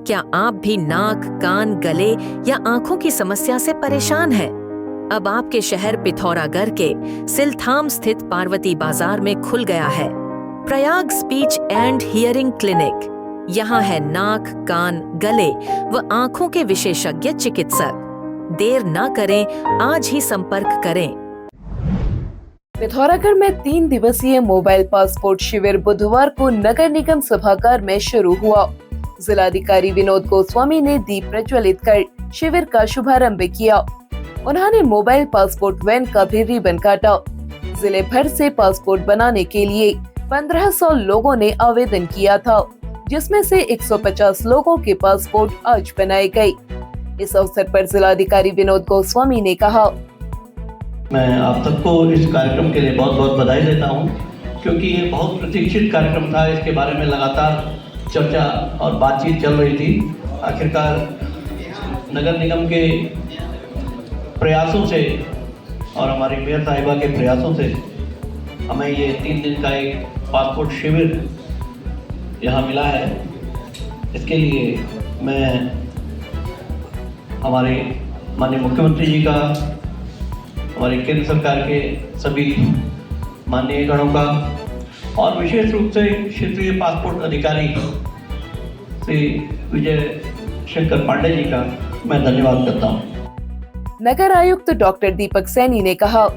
क्या आप भी नाक, कान, गले या आंखों की समस्या से परेशान हैं? अब आपके शहर पिथौरागढ़ के सिलथाम स्थित पार्वती बाजार में खुल गया है Prayag speech and hearing clinic. यहाँ है नाक, कान, गले व आंखों के विशेषज्ञ चिकित्सक। देर न करें, आज ही संपर्क करें। पिथौरागढ़ में 3 दिवसीय मोबाइल पासपोर्ट शिविर बुधवार को नगर निगम सभागार में शुरू हुआ। जिलाधिकारी विनोद गोस्वामी ने दीप प्रज्वलित कर शिविर का शुभारंभ किया। उन्होंने मोबाइल पासपोर्ट वैन का भी रिबन काटा। जिले भर से पासपोर्ट बनाने के लिए 1500 लोगों ने आवेदन किया था, जिसमें से 150 लोगों के पासपोर्ट आज बनाए गए। इस अवसर पर जिलाधिकारी विनोद गोस्वामी ने कहा, मैं आप सबको इस कार्यक्रम के लिए बहुत बहुत बधाई देता हूं, क्योंकि ये बहुत प्रतीक्षित कार्यक्रम था। इसके बारे में लगातार चर्चा और बातचीत चल रही थी। आखिरकार नगर निगम के प्रयासों से और हमारी मेयर साहिबा के प्रयासों से हमें ये 3 दिन का एक पासपोर्ट शिविर यहाँ मिला है। इसके लिए मैं हमारे माननीय मुख्यमंत्री जी का, हमारी केंद्र सरकार के सभी माननीय गणों का और विशेष रूप से क्षेत्रीय पासपोर्ट अधिकारी श्री विजय शंकर पांडे जी का मैं धन्यवाद करता हूँ। नगर आयुक्त डॉक्टर दीपक सैनी ने कहा,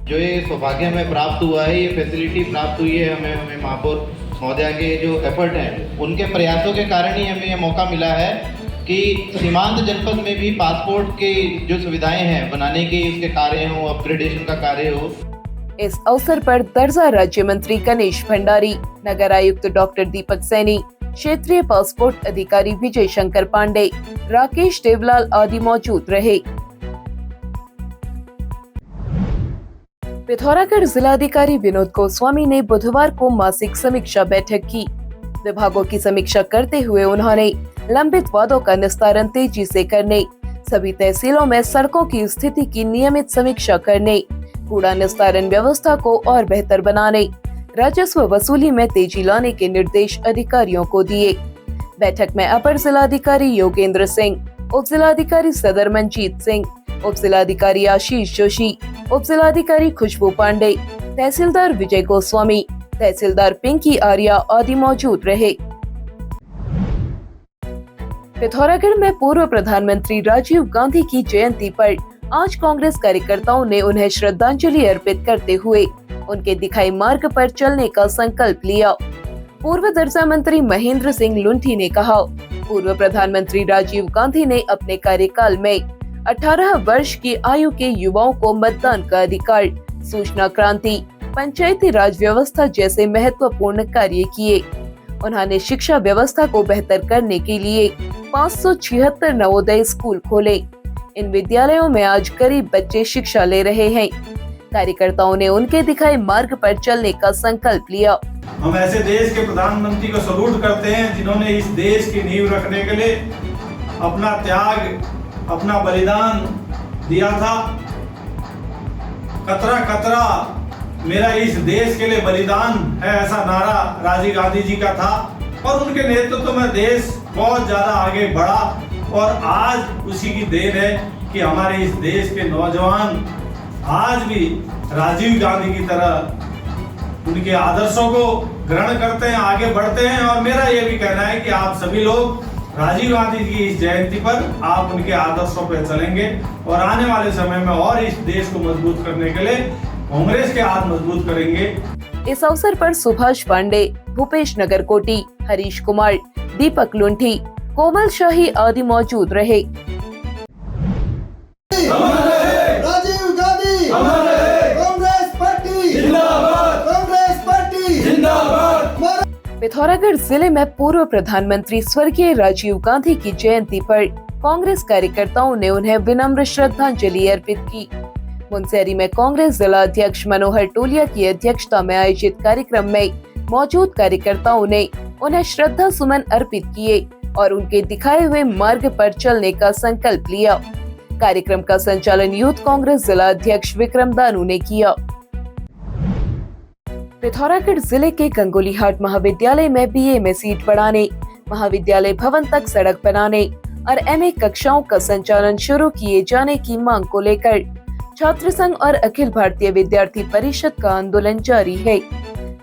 जो ये सौभाग्य हमें प्राप्त हुआ है, ये फैसिलिटी प्राप्त हुई है हमें महापौर महोदया के जो एफर्ट हैं, उनके प्रयासों के कारण ही हमें ये मौका मिला है कि सीमांत जनपद में भी पासपोर्ट की जो सुविधाएं हैं बनाने की, उसके कार्य हो, अपग्रेडेशन का कार्य हो। इस अवसर पर दर्जा राज्य मंत्री गणेश भंडारी, नगर आयुक्त डॉक्टर दीपक सैनी, क्षेत्रीय पासपोर्ट अधिकारी विजय शंकर पांडे, राकेश देवलाल आदि मौजूद रहे। पिथौरागढ़ जिलाधिकारी विनोद गोस्वामी ने बुधवार को मासिक समीक्षा बैठक की। विभागों की समीक्षा करते हुए उन्होंने लंबित वादों का निस्तारण तेजी से करने, सभी तहसीलों में सड़कों की स्थिति की नियमित समीक्षा करने, कूड़ा निस्तारण व्यवस्था को और बेहतर बनाने, राजस्व वसूली में तेजी लाने के निर्देश अधिकारियों को दिए। बैठक में अपर जिलाधिकारी योगेंद्र सिंह, उप जिलाधिकारी सदर मंजीत सिंह, उप जिलाधिकारी आशीष जोशी, उप जिलाधिकारी खुशबू पांडे, तहसीलदार विजय गोस्वामी, तहसीलदार पिंकी आर्या आदि मौजूद रहे। पिथौरागढ़ में पूर्व प्रधानमंत्री राजीव गांधी की जयंती पर आज कांग्रेस कार्यकर्ताओं ने उन्हें श्रद्धांजलि अर्पित करते हुए उनके दिखाए मार्ग पर चलने का संकल्प लिया। पूर्व दर्जा मंत्री महेंद्र सिंह लुंठी ने कहा, पूर्व प्रधानमंत्री राजीव गांधी ने अपने कार्यकाल में 18 वर्ष की आयु के युवाओं को मतदान का अधिकार, सूचना क्रांति, पंचायती राज व्यवस्था जैसे महत्वपूर्ण कार्य किए। उन्होंने शिक्षा व्यवस्था को बेहतर करने के लिए 576 नवोदय स्कूल खोले। इन विद्यालयों में आज गरीब बच्चे शिक्षा ले रहे हैं। कार्यकर्ताओं ने उनके दिखाए मार्ग पर चलने का संकल्प लिया। हम ऐसे देश के प्रधानमंत्री को सलूट करते हैं जिन्होंने इस देश की नींव रखने के लिए अपना त्याग, अपना बलिदान दिया था। कतरा कतरा मेरा इस देश के लिए बलिदान है, ऐसा नारा राजीव गांधी जी का था और उनके नेतृत्व में देश बहुत ज्यादा आगे बढ़ा। और आज उसी की देन है कि हमारे इस देश के नौजवान आज भी राजीव गांधी की तरह उनके आदर्शों को ग्रहण करते हैं, आगे बढ़ते हैं। और मेरा ये भी कहना है कि आप सभी लोग राजीव गांधी जी की इस जयंती पर आप उनके आदर्शों पर चलेंगे और आने वाले समय में और इस देश को मजबूत करने के लिए कांग्रेस के हाथ मजबूत करेंगे। इस अवसर पर सुभाष पांडे, भूपेश नगरकोटी, हरीश कुमार, दीपक लुंठी, कोमल शाही आदि मौजूद रहे। राजीव गांधी कांग्रेस पार्टी जिंदाबाद, कांग्रेस पार्टी जिंदाबाद। पिथौरागढ़ जिले में पूर्व प्रधानमंत्री स्वर्गीय राजीव गांधी की जयंती पर कांग्रेस कार्यकर्ताओं ने उन्हें विनम्र श्रद्धांजलि अर्पित की। मुनस्यारी में कांग्रेस जिला अध्यक्ष मनोहर टोलिया की अध्यक्षता में आयोजित कार्यक्रम में मौजूद कार्यकर्ताओं ने उन्हें श्रद्धा सुमन अर्पित किए और उनके दिखाए हुए मार्ग पर चलने का संकल्प लिया। कार्यक्रम का संचालन यूथ कांग्रेस जिला अध्यक्ष विक्रम दानू ने किया। पिथौरागढ़ जिले के गंगोलीहाट महाविद्यालय में बीए में सीट बढ़ाने महाविद्यालय भवन तक सड़क बनाने और MA कक्षाओं का संचालन शुरू किए जाने की मांग को लेकर छात्र संघ और अखिल भारतीय विद्यार्थी परिषद का आंदोलन जारी है।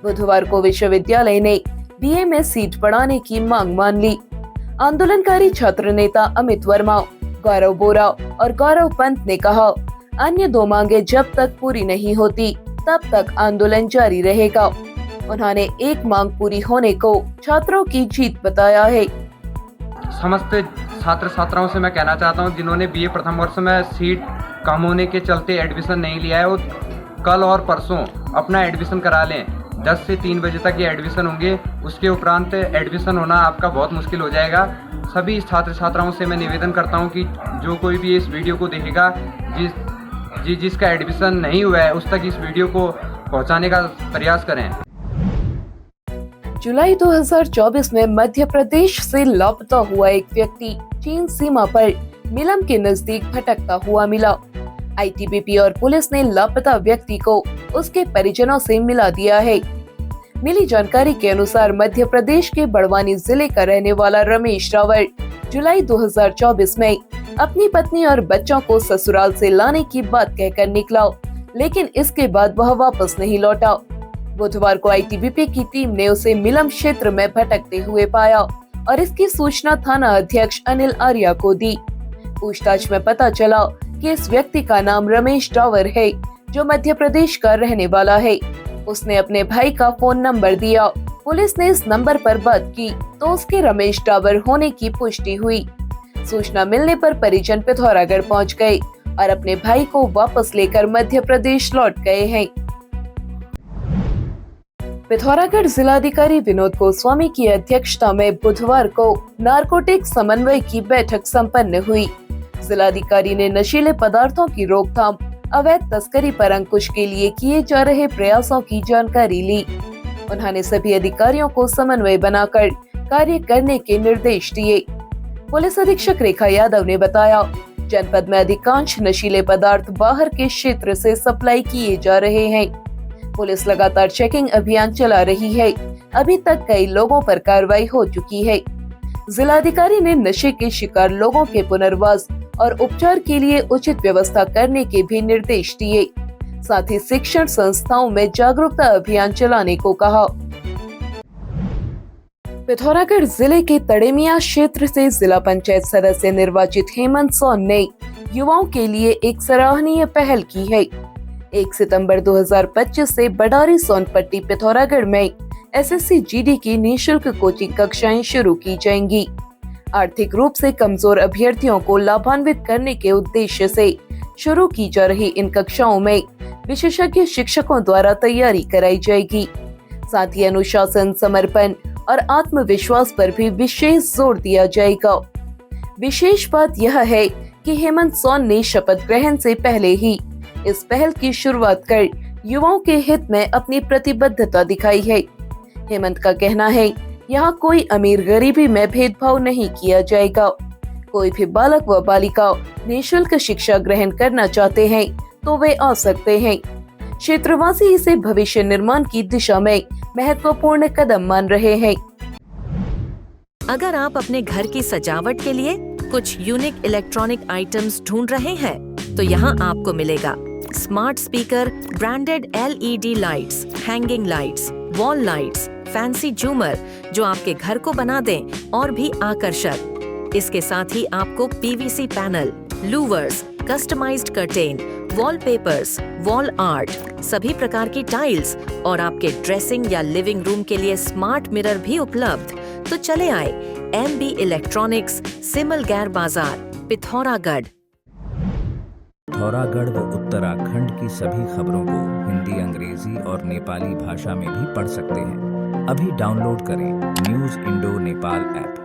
बुधवार को विश्वविद्यालय ने BA में सीट बढ़ाने की मांग मान ली। आंदोलनकारी छात्र नेता अमित वर्मा, गौरव बोरा और गौरव पंत ने कहा, अन्य दो मांगे जब तक पूरी नहीं होती तब तक आंदोलन जारी रहेगा। उन्होंने एक मांग पूरी होने को छात्रों की जीत बताया है। समस्त छात्र छात्राओं से मैं कहना चाहता हूं, जिन्होंने BA प्रथम वर्ष में सीट कम होने के चलते एडमिशन नहीं लिया है, वो कल और परसों अपना एडमिशन करा लें। 10 से 3 बजे तक ये एडमिशन होंगे, उसके उपरांत एडमिशन होना आपका बहुत मुश्किल हो जाएगा। सभी छात्र छात्राओं से मैं निवेदन करता हूं कि जो कोई भी इस वीडियो को देखेगा, जिसका एडमिशन नहीं हुआ है उस तक इस वीडियो को पहुंचाने का प्रयास करें। जुलाई 2024 में मध्य प्रदेश से लापता हुआ एक व्यक्ति चीन सीमा पर मिलम के नजदीक भटकता हुआ मिला। ITBP और पुलिस ने लापता व्यक्ति को उसके परिजनों से मिला दिया है। मिली जानकारी के अनुसार मध्य प्रदेश के बड़वानी जिले का रहने वाला रमेश रावल जुलाई 2024 में अपनी पत्नी और बच्चों को ससुराल से लाने की बात कहकर निकला, लेकिन इसके बाद वह वापस नहीं लौटा। बुधवार को ITBP की टीम ने उसे मिलम क्षेत्र में भटकते हुए पाया और इसकी सूचना थाना अध्यक्ष अनिल आर्या को दी। पूछताछ में पता चला कि इस व्यक्ति का नाम रमेश रावल है, जो मध्य प्रदेश का रहने वाला है। उसने अपने भाई का फोन नंबर दिया। पुलिस ने इस नंबर पर बात की तो उसके रमेश रावल होने की पुष्टि हुई। सूचना मिलने पर परिजन पिथौरागढ़ पहुंच गए और अपने भाई को वापस लेकर मध्य प्रदेश लौट गए हैं। पिथौरागढ़ जिलाधिकारी विनोद गोस्वामी की अध्यक्षता में बुधवार को नारकोटिक समन्वय की बैठक संपन्न हुई। जिलाधिकारी ने नशीले पदार्थों की रोकथाम, अवैध तस्करी पर अंकुश के लिए किए जा रहे प्रयासों की जानकारी ली। उन्होंने सभी अधिकारियों को समन्वय बनाकर कार्य करने के निर्देश दिए। पुलिस अधीक्षक रेखा यादव ने बताया, जनपद में अधिकांश नशीले पदार्थ बाहर के क्षेत्र से सप्लाई किए जा रहे हैं। पुलिस लगातार चेकिंग अभियान चला रही है। अभी तक कई लोगों पर कार्रवाई हो चुकी है। जिलाधिकारी ने नशे के शिकार लोगों के पुनर्वास और उपचार के लिए उचित व्यवस्था करने के भी निर्देश दिए। साथ ही शिक्षण संस्थाओं में जागरूकता अभियान चलाने को कहा। पिथौरागढ़ जिले के तड़ेमिया क्षेत्र से जिला पंचायत सदस्य निर्वाचित हेमंत सोन ने युवाओं के लिए एक सराहनीय पहल की है। 1 सितंबर 2025 से बडारी सोनपट्टी पिथौरागढ़ में SSC GD की निःशुल्क कोचिंग कक्षाएं शुरू की जाएंगी। आर्थिक रूप से कमजोर अभ्यर्थियों को लाभान्वित करने के उद्देश्य से शुरू की जा रही इन कक्षाओं में विशेषज्ञ शिक्षकों द्वारा तैयारी कराई जाएगी। साथ ही अनुशासन, समर्पण और आत्मविश्वास पर भी विशेष जोर दिया जाएगा। विशेष बात यह है कि हेमंत सोन ने शपथ ग्रहण से पहले ही इस पहल की शुरुआत कर युवाओं के हित में अपनी प्रतिबद्धता दिखाई है। हेमंत का कहना है, यहाँ कोई अमीर गरीबी में भेदभाव नहीं किया जाएगा। कोई भी बालक व बालिका निःशुल्क शिक्षा ग्रहण करना चाहते हैं तो वे आ सकते हैं। क्षेत्रवासी इसे भविष्य निर्माण की दिशा में महत्वपूर्ण कदम मान रहे हैं। अगर आप अपने घर की सजावट के लिए कुछ यूनिक इलेक्ट्रॉनिक आइटम्स ढूंढ रहे हैं तो यहाँ आपको मिलेगा smart speaker, branded LED lights, hanging lights, wall lights, fancy झूमर जो आपके घर को बना दें और भी आकर्षक। इसके साथ ही आपको PVC panel, louvres, customised curtain, wallpapers, wall art, सभी प्रकार की टाइल्स और आपके ड्रेसिंग या लिविंग रूम के लिए स्मार्ट मिरर भी उपलब्ध। तो चले आए MB इलेक्ट्रॉनिक्स, सिमल गैर बाजार, पिथौरागढ़। पिथौरागढ़ व उत्तराखंड की सभी खबरों को हिंदी, अंग्रेजी और नेपाली भाषा में भी पढ़ सकते हैं। अभी डाउनलोड करें न्यूज़ इंडो नेपाल ऐप।